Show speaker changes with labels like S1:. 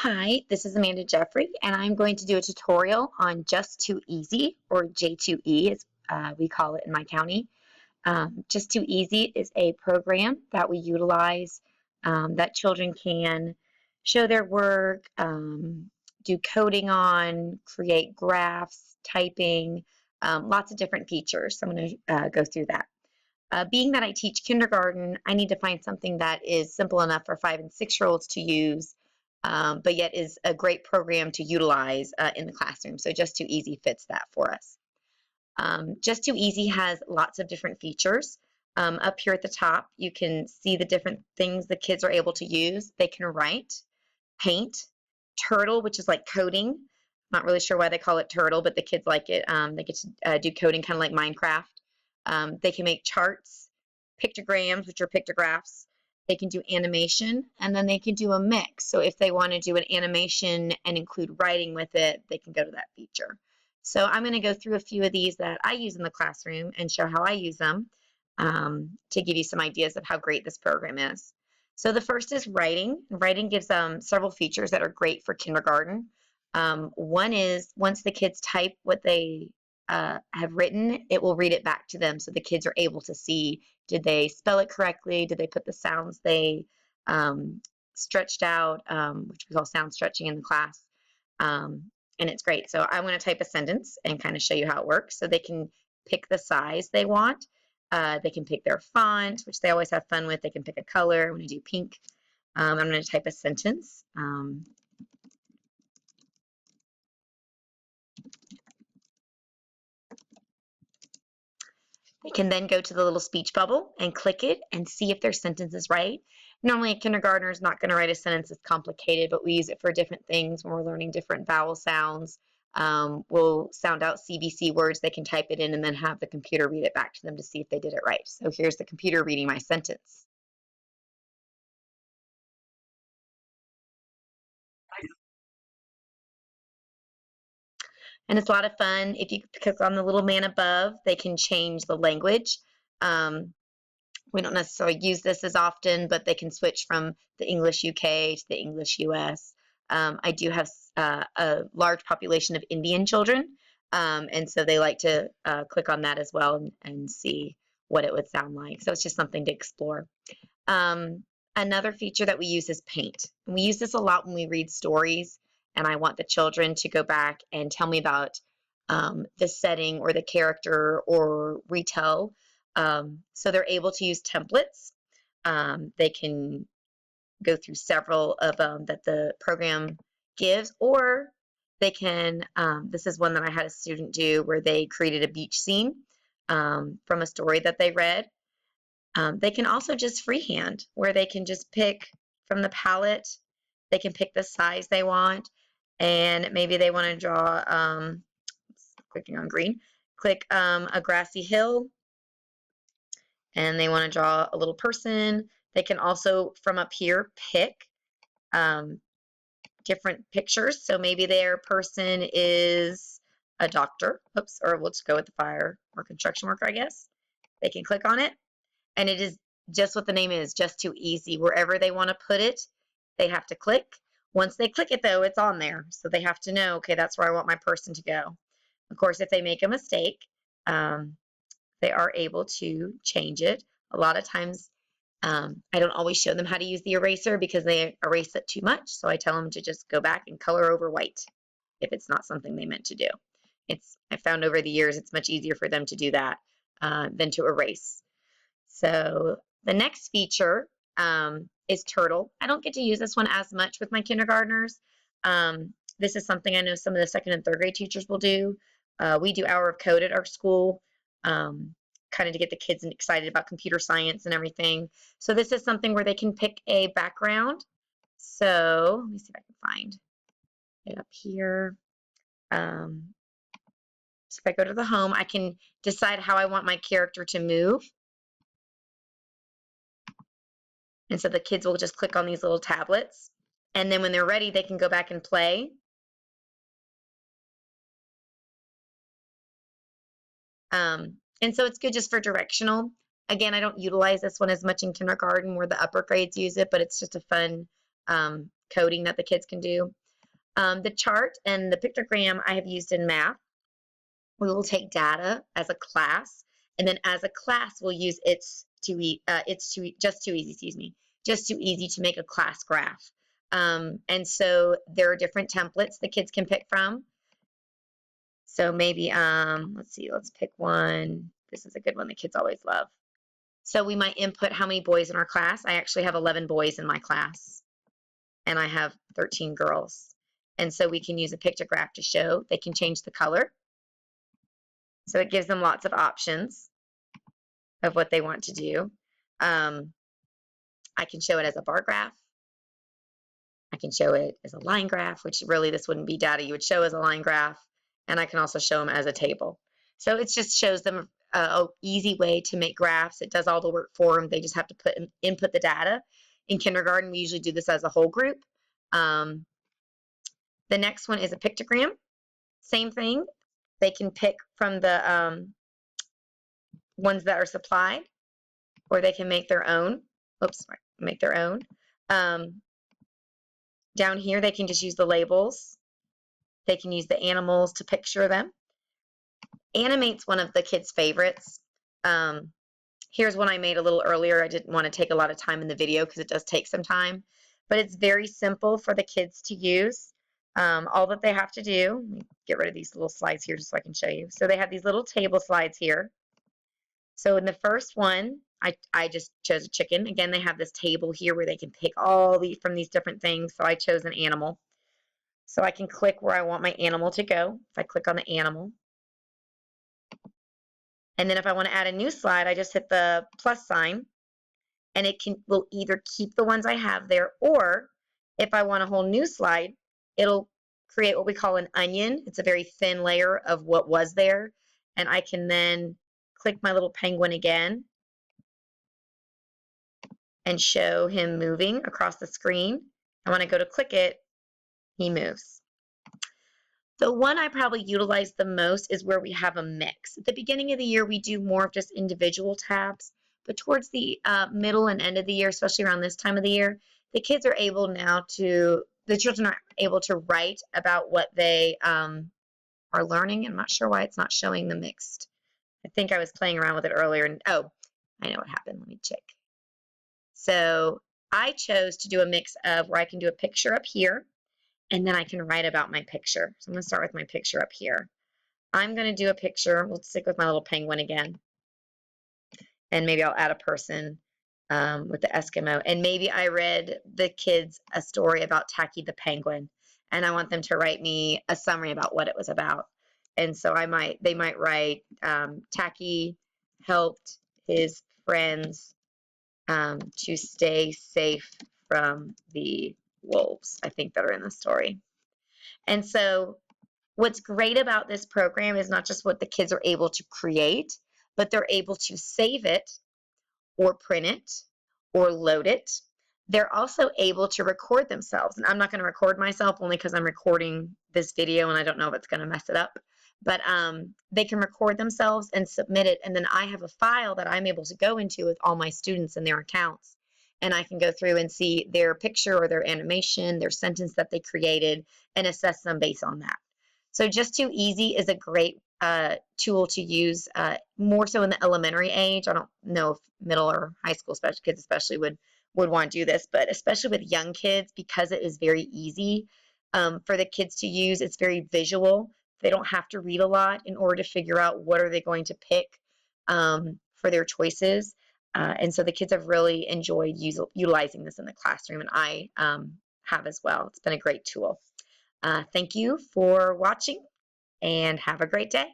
S1: Hi, this is Amanda Jeffrey, and I'm going to do a tutorial on Just2Easy, or J2E as we call it in my county. Just2Easy is a program that we utilize that children can show their work, do coding on, create graphs, typing, lots of different features. So I'm going to go through that. Being that I teach kindergarten, I need to find something that is simple enough for 5- and 6-year-olds to use, but yet is a great program to utilize in the classroom. So Just2Easy fits that for us. Just2Easy has lots of different features. Up here at the top, you can see the different things the kids are able to use. They can write, paint, turtle, which is like coding. Not really sure why they call it turtle, but the kids like it. They get to do coding kind of like Minecraft. They can make charts, pictograms, which are pictographs. They can do animation, and then they can do a mix. So if they want to do an animation and include writing with it, they can go to that feature. So I'm going to go through a few of these that I use in the classroom and show how I use them to give you some ideas of how great this program is. So the first is writing. Writing gives several features that are great for kindergarten. One is once the kids type what they have written, it will read it back to them so the kids are able to see, did they spell it correctly? Did they put the sounds they stretched out, which we call sound stretching in the class? And it's great. So I'm going to type a sentence and kind of show you how it works. So they can pick the size they want. They can pick their font, which they always have fun with. They can pick a color. I'm going to do pink. I'm going to type a sentence. They can then go to the little speech bubble and click it and see if their sentence is right. Normally, a kindergartner is not going to write a sentence that's complicated, but we use it for different things when we're learning different vowel sounds. We'll sound out CBC words. They can type it in and then have the computer read it back to them to see if they did it right. So here's the computer reading my sentence. And it's a lot of fun. If you click on the little man above, they can change the language. We don't necessarily use this as often, but they can switch from the English UK to the English US. I do have a large population of Indian children, and so they like to click on that as well and see what it would sound like. So it's just something to explore. Another feature that we use is paint. And we use this a lot when we read stories, and I want the children to go back and tell me about the setting or the character or retell. So they're able to use templates. They can go through several of them that the program gives, or they can, this is one that I had a student do where they created a beach scene from a story that they read. They can also just freehand, where they can just pick from the palette. They can pick the size they want, and maybe they want to draw, clicking on green, click a grassy hill, and they want to draw a little person. They can also, from up here, pick different pictures. So maybe their person is a doctor. Oops, or we'll just go with the fire or construction worker, I guess. They can click on it, and it is just what the name is, Just2Easy. Wherever they want to put it, they have to click. Once they click it, though, it's on there. So they have to know, okay, that's where I want my person to go. Of course, if they make a mistake, they are able to change it. A lot of times, I don't always show them how to use the eraser because they erase it too much. So I tell them to just go back and color over white if it's not something they meant to do. I found over the years it's much easier for them to do that than to erase. So the next feature is Turtle. I don't get to use this one as much with my kindergartners. This is something I know some of the 2nd and 3rd grade teachers will do. We do Hour of Code at our school, kind of to get the kids excited about computer science and everything. So this is something where they can pick a background. So let me see if I can find it up here. So if I go to the home, I can decide how I want my character to move. And so the kids will just click on these little tablets. And then when they're ready, they can go back and play. And so it's good just for directional. Again, I don't utilize this one as much in kindergarten where the upper grades use it, but it's just a fun coding that the kids can do. The chart and the pictogram I have used in math. We will take data as a class, and then as a class, we'll use Just2Easy, excuse me, Just2Easy to make a class graph. And so there are different templates the kids can pick from. So maybe, let's see, let's pick one. This is a good one the kids always love. So we might input how many boys in our class. I actually have 11 boys in my class, and I have 13 girls. And so we can use a pictograph to show. They can change the color. So it gives them lots of options of what they want to do. I can show it as a bar graph. I can show it as a line graph, which really this wouldn't be data you would show as a line graph. And I can also show them as a table. So it just shows them an easy way to make graphs. It does all the work for them. They just have to input the data. In kindergarten, we usually do this as a whole group. The next one is a pictogram. Same thing. They can pick from the ones that are supplied, or they can make their own. Oops, make their own. Down here, they can just use the labels. They can use the animals to picture them. Animate's one of the kids' favorites. Here's one I made a little earlier. I didn't want to take a lot of time in the video because it does take some time, but it's very simple for the kids to use. All that they have to do, let me get rid of these little slides here just so I can show you. So they have these little table slides here. So in the first one, I just chose a chicken. Again, they have this table here where they can pick all from these different things. So I chose an animal. So I can click where I want my animal to go. If I click on the animal. And then if I want to add a new slide, I just hit the plus sign, and it will either keep the ones I have there, or if I want a whole new slide, it'll create what we call an onion. It's a very thin layer of what was there, and I can then click my little penguin again and show him moving across the screen. And when I go to click it, he moves. The one I probably utilize the most is where we have a mix. At the beginning of the year, we do more of just individual tabs, but towards the middle and end of the year, especially around this time of the year, the children are able to write about what they are learning. I'm not sure why it's not showing the mixed. I think I was playing around with it earlier, and oh, I know what happened. Let me check. So I chose to do a mix of where I can do a picture up here, and then I can write about my picture. So I'm going to start with my picture up here. I'm going to do a picture. We'll stick with my little penguin again. And maybe I'll add a person with the Eskimo. And maybe I read the kids a story about Tacky the penguin, and I want them to write me a summary about what it was about. And so they might write, Tacky helped his friends to stay safe from the wolves, I think, that are in the story. And so what's great about this program is not just what the kids are able to create, but they're able to save it or print it or load it. They're also able to record themselves. And I'm not going to record myself only because I'm recording this video and I don't know if it's going to mess it up. But they can record themselves and submit it. And then I have a file that I'm able to go into with all my students and their accounts. And I can go through and see their picture or their animation, their sentence that they created, and assess them based on that. So Just2Easy is a great tool to use more so in the elementary age. I don't know if middle or high school kids especially would want to do this, but especially with young kids, because it is very easy for the kids to use. It's very visual. They don't have to read a lot in order to figure out what are they going to pick for their choices. And so the kids have really enjoyed utilizing this in the classroom, and I have as well. It's been a great tool. Thank you for watching, and have a great day.